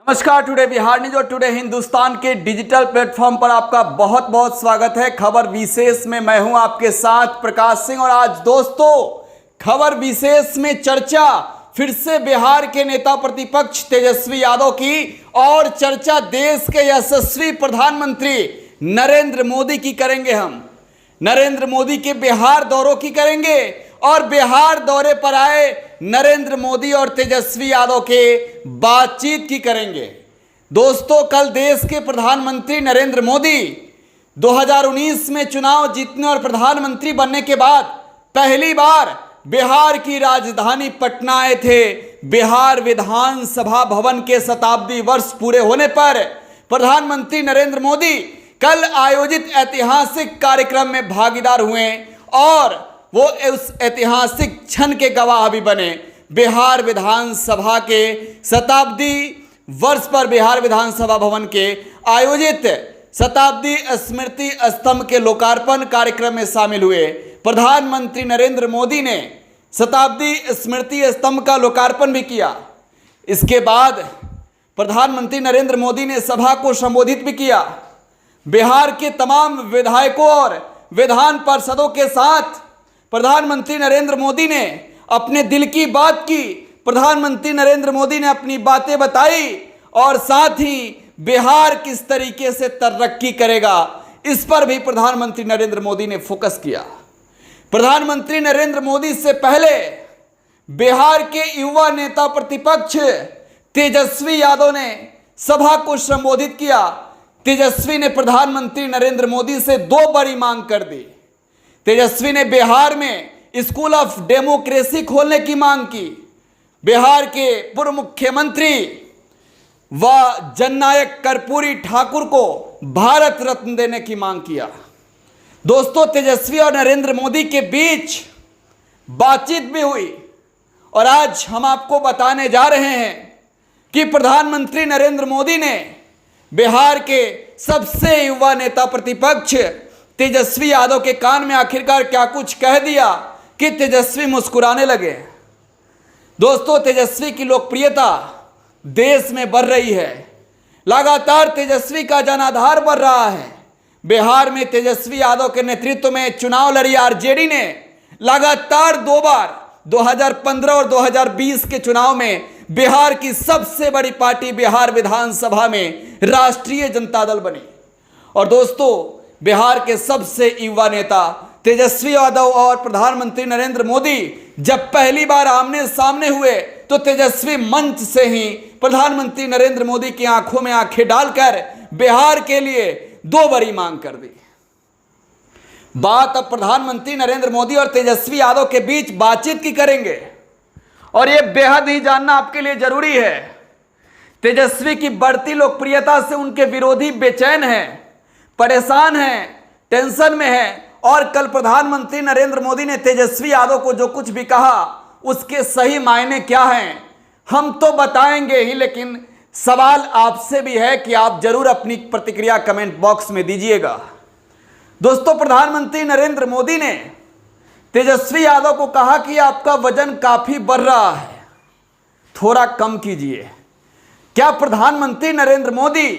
नमस्कार। Today Bihar news और today Hindustan के डिजिटल प्लेटफॉर्म पर आपका बहुत बहुत स्वागत है। खबर विशेष में मैं हूं आपके साथ प्रकाश सिंह। और आज दोस्तों खबर विशेष में चर्चा फिर से बिहार के नेता प्रतिपक्ष तेजस्वी यादव की, और चर्चा देश के यशस्वी प्रधानमंत्री नरेंद्र मोदी की करेंगे। हम नरेंद्र मोदी के बिहार दौरों की करेंगे और बिहार दौरे पर आए नरेंद्र मोदी और तेजस्वी यादव के बातचीत की करेंगे। दोस्तों कल देश के प्रधानमंत्री नरेंद्र मोदी 2019 में चुनाव जीतने और प्रधानमंत्री बनने के बाद पहली बार बिहार की राजधानी पटना आए थे। बिहार विधानसभा भवन के शताब्दी वर्ष पूरे होने पर प्रधानमंत्री नरेंद्र मोदी कल आयोजित ऐतिहासिक कार्यक्रम में भागीदार हुए और वो उस ऐतिहासिक क्षण के गवाह भी बने। बिहार विधानसभा के शताब्दी वर्ष पर बिहार विधानसभा भवन के आयोजित शताब्दी स्मृति स्तंभ के लोकार्पण कार्यक्रम में शामिल हुए। प्रधानमंत्री नरेंद्र मोदी ने शताब्दी स्मृति स्तंभ का लोकार्पण भी किया। इसके बाद प्रधानमंत्री नरेंद्र मोदी ने सभा को संबोधित भी किया। बिहार के तमाम विधायकों और विधान पार्षदों के साथ प्रधानमंत्री नरेंद्र मोदी ने अपने दिल की बात की। प्रधानमंत्री नरेंद्र मोदी ने अपनी बातें बताई और साथ ही बिहार किस तरीके से तरक्की करेगा इस पर भी प्रधानमंत्री नरेंद्र मोदी ने फोकस किया। प्रधानमंत्री नरेंद्र मोदी से पहले बिहार के युवा नेता प्रतिपक्ष तेजस्वी यादव ने सभा को संबोधित किया। तेजस्वी ने प्रधानमंत्री नरेंद्र मोदी से दो बड़ी मांग कर दी। तेजस्वी ने बिहार में स्कूल ऑफ डेमोक्रेसी खोलने की मांग की। बिहार के पूर्व मुख्यमंत्री व जननायक कर्पूरी ठाकुर को भारत रत्न देने की मांग किया। दोस्तों तेजस्वी और नरेंद्र मोदी के बीच बातचीत भी हुई और आज हम आपको बताने जा रहे हैं कि प्रधानमंत्री नरेंद्र मोदी ने बिहार के सबसे युवा नेता प्रतिपक्ष तेजस्वी यादव के कान में आखिरकार क्या कुछ कह दिया कि तेजस्वी मुस्कुराने लगे। दोस्तों तेजस्वी की लोकप्रियता देश में बढ़ रही है। लगातार तेजस्वी का जनाधार बढ़ रहा है। बिहार में तेजस्वी यादव के नेतृत्व में चुनाव लड़ी आरजेडी ने लगातार दो बार 2015 और 2020 के चुनाव में बिहार की सबसे बड़ी पार्टी बिहार विधानसभा में राष्ट्रीय जनता दल बनी। और दोस्तों बिहार के सबसे युवा नेता तेजस्वी यादव और प्रधानमंत्री नरेंद्र मोदी जब पहली बार आमने सामने हुए तो तेजस्वी मंच से ही प्रधानमंत्री नरेंद्र मोदी की आंखों में आंखें डालकर बिहार के लिए दो बड़ी मांग कर दी। बात अब प्रधानमंत्री नरेंद्र मोदी और तेजस्वी यादव के बीच बातचीत की करेंगे और यह बेहद ही जानना आपके लिए जरूरी है। तेजस्वी की बढ़ती लोकप्रियता से उनके विरोधी बेचैन हैं, परेशान हैं, टेंशन में हैं और कल प्रधानमंत्री नरेंद्र मोदी ने तेजस्वी यादव को जो कुछ भी कहा उसके सही मायने क्या हैं हम तो बताएंगे ही, लेकिन सवाल आपसे भी है कि आप जरूर अपनी प्रतिक्रिया कमेंट बॉक्स में दीजिएगा। दोस्तों प्रधानमंत्री नरेंद्र मोदी ने तेजस्वी यादव को कहा कि आपका वजन काफी बढ़ रहा है, थोड़ा कम कीजिए। क्या प्रधानमंत्री नरेंद्र मोदी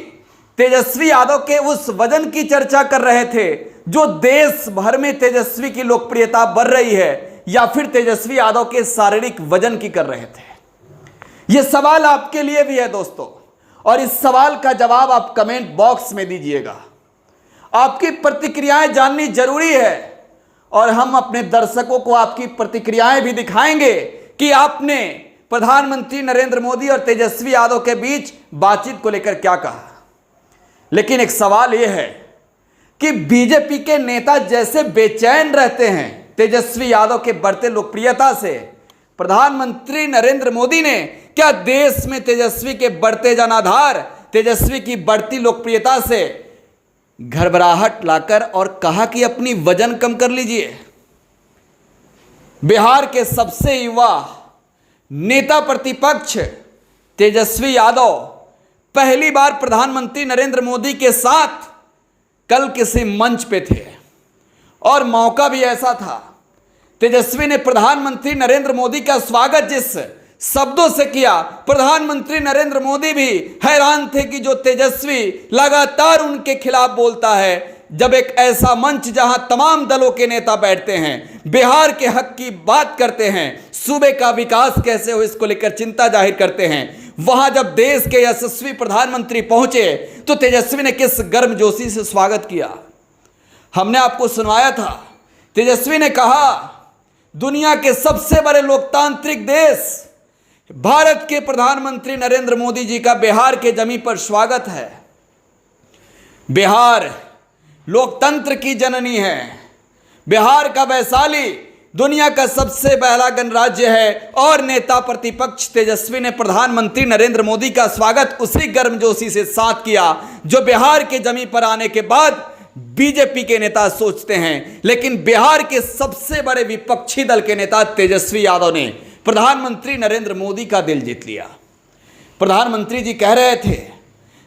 तेजस्वी यादव के उस वजन की चर्चा कर रहे थे जो देश भर में तेजस्वी की लोकप्रियता बढ़ रही है, या फिर तेजस्वी यादव के शारीरिक वजन की कर रहे थे? यह सवाल आपके लिए भी है दोस्तों, और इस सवाल का जवाब आप कमेंट बॉक्स में दीजिएगा। आपकी प्रतिक्रियाएं जाननी जरूरी है और हम अपने दर्शकों को आपकी प्रतिक्रियाएं भी दिखाएंगे कि आपने प्रधानमंत्री नरेंद्र मोदी और तेजस्वी यादव के बीच बातचीत को लेकर क्या कहा। लेकिन एक सवाल यह है कि बीजेपी के नेता जैसे बेचैन रहते हैं तेजस्वी यादव के बढ़ते लोकप्रियता से, प्रधानमंत्री नरेंद्र मोदी ने क्या देश में तेजस्वी के बढ़ते जनाधार, तेजस्वी की बढ़ती लोकप्रियता से घबराहट लाकर और कहा कि अपनी वजन कम कर लीजिए। बिहार के सबसे युवा नेता प्रतिपक्ष तेजस्वी यादव पहली बार प्रधानमंत्री नरेंद्र मोदी के साथ कल किसी मंच पे थे और मौका भी ऐसा था। तेजस्वी ने प्रधानमंत्री नरेंद्र मोदी का स्वागत जिस शब्दों से किया। प्रधानमंत्री नरेंद्र मोदी भी हैरान थे कि जो तेजस्वी लगातार उनके खिलाफ बोलता है, जब एक ऐसा मंच जहां तमाम दलों के नेता बैठते हैं, बिहार के हक की बात करते हैं, सूबे का विकास कैसे हो इसको लेकर चिंता जाहिर करते हैं, वहां जब देश के यशस्वी प्रधानमंत्री पहुंचे तो तेजस्वी ने किस गर्मजोशी से स्वागत किया। हमने आपको सुनवाया था, तेजस्वी ने कहा दुनिया के सबसे बड़े लोकतांत्रिक देश भारत के प्रधानमंत्री नरेंद्र मोदी जी का बिहार के जमीन पर स्वागत है। बिहार लोकतंत्र की जननी है। बिहार का वैशाली दुनिया का सबसे पहला गणराज्य है और नेता प्रतिपक्ष तेजस्वी ने प्रधानमंत्री नरेंद्र मोदी का स्वागत उसी गर्मजोशी से साथ किया जो बिहार के जमीन पर आने के बाद बीजेपी के नेता सोचते हैं। लेकिन बिहार के सबसे बड़े विपक्षी दल के नेता तेजस्वी यादव ने प्रधानमंत्री नरेंद्र मोदी का दिल जीत लिया। प्रधानमंत्री जी कह रहे थे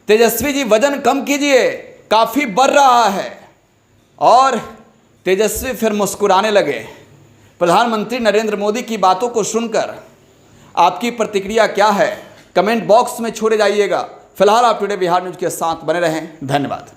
तेजस्वी जी वजन कम कीजिए, काफी बढ़ रहा है, और तेजस्वी फिर मुस्कुराने लगे। प्रधानमंत्री नरेंद्र मोदी की बातों को सुनकर आपकी प्रतिक्रिया क्या है, कमेंट बॉक्स में छोड़े जाइएगा। फिलहाल आप टुडे बिहार न्यूज के साथ बने रहें। धन्यवाद।